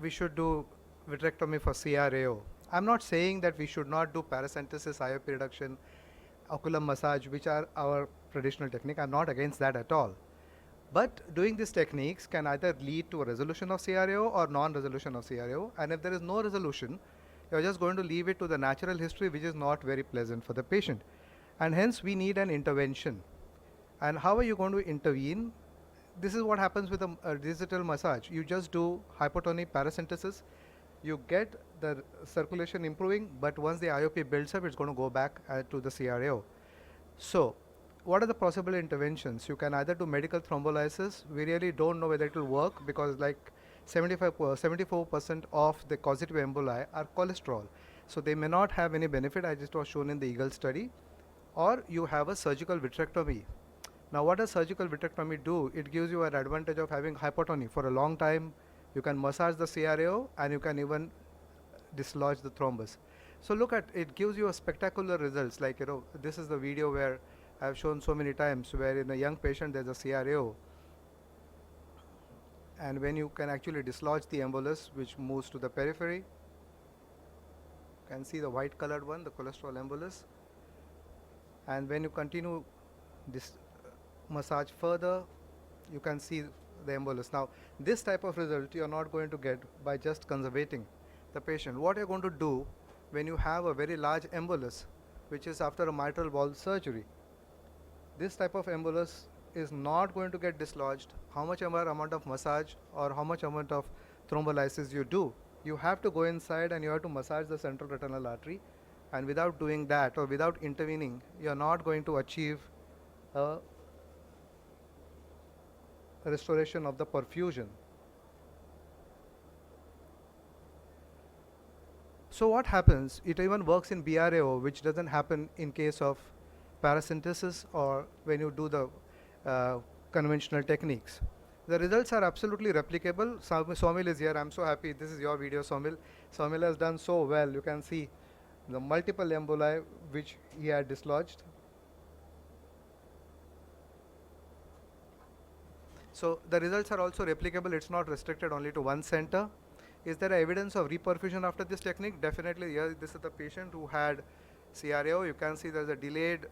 we should do vitrectomy for CRAO. I'm not saying that we should not do paracentesis, IOP reduction, ocular massage, which are our traditional technique. I'm not against that at all. But doing these techniques can either lead to a resolution of CRAO or non-resolution of CRAO. And if there is no resolution, you're just going to leave it to the natural history, which is not very pleasant for the patient. And hence, we need an intervention. And how are you going to intervene? This is what happens with a digital massage. You just do hypotonic paracentesis. You get the circulation improving, but once the IOP builds up, it's going to go back to the CRAO. So, what are the possible interventions? You can either do medical thrombolysis. We really don't know whether it will work because like 74% of the causative emboli are cholesterol. So they may not have any benefit, as it was shown in the EAGLE study. Or you have a surgical vitrectomy. Now what does surgical vitrectomy do? It gives you an advantage of having hypotony for a long time. You can massage the CRAO and you can even dislodge the thrombus. So look at it, gives you a spectacular results. Like, this is the video where I've shown so many times where in a young patient there's a CRAO, and when you can actually dislodge the embolus which moves to the periphery, you can see the white colored one, the cholesterol embolus. And when you continue this massage further, you can see the embolus. Now this type of result you're not going to get by just conservating the patient. What you're going to do when you have a very large embolus, which is after a mitral valve surgery, this type of embolus is not going to get dislodged how much amount of massage or how much amount of thrombolysis you do. You have to go inside and you have to massage the central retinal artery, and without doing that or without intervening, you're not going to achieve a restoration of the perfusion. So what happens? It even works in BRAO, which doesn't happen in case of paracentesis or when you do the conventional techniques. The results are absolutely replicable. Somil is here. I'm so happy. This is your video, Somil. Somil has done so well. You can see the multiple emboli which he had dislodged. So the results are also replicable. It's not restricted only to one center. Is there evidence of reperfusion after this technique? Definitely. Here, this is the patient who had CRAO. You can see there's a delayed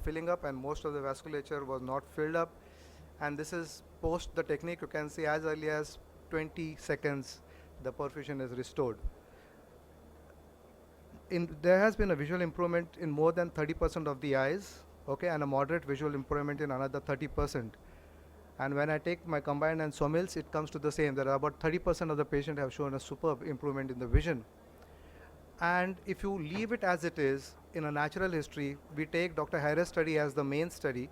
filling up, and most of the vasculature was not filled up. And this is post the technique. You can see as early as 20 seconds, the perfusion is restored. There has been a visual improvement in more than 30% of the eyes, okay, and a moderate visual improvement in another 30%. And when I take my combined and Somil's, it comes to the same. There are about 30% of the patient have shown a superb improvement in the vision. And if you leave it as it is in a natural history, we take Dr. Harris' study as the main study,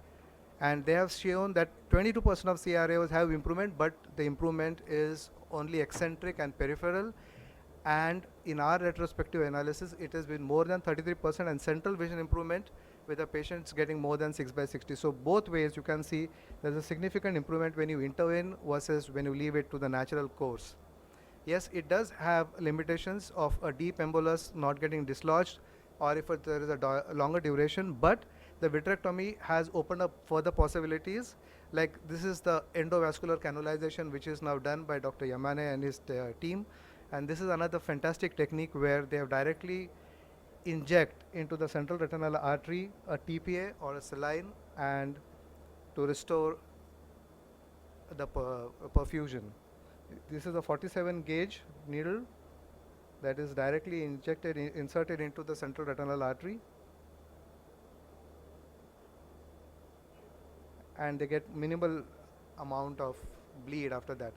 and they have shown that 22% of CRAOs have improvement, but the improvement is only eccentric and peripheral. And in our retrospective analysis, it has been more than 33% and central vision improvement, with the patients getting more than 6/60. So both ways you can see there's a significant improvement when you intervene versus when you leave it to the natural course. Yes, it does have limitations of a deep embolus not getting dislodged, or if there is a longer duration, but the vitrectomy has opened up further possibilities. Like this is the endovascular canalization, which is now done by Dr. Yamane and his team. And this is another fantastic technique where they have directly inject into the central retinal artery a TPA or a saline, and to restore the perfusion. This is a 47 gauge needle that is directly inserted into the central retinal artery, and they get minimal amount of bleed after that.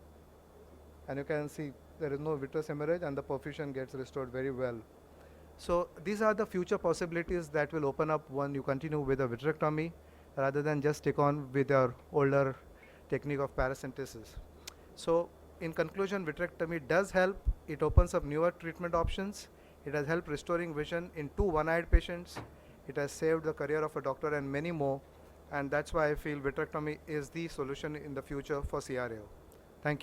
And you can see there is no vitreous hemorrhage and the perfusion gets restored very well. So these are the future possibilities that will open up when you continue with a vitrectomy rather than just stick on with your older technique of paracentesis. So in conclusion, vitrectomy does help. It opens up newer treatment options. It has helped restoring vision in 2 one-eyed patients. It has saved the career of a doctor and many more. And that's why I feel vitrectomy is the solution in the future for CRAO. Thank you.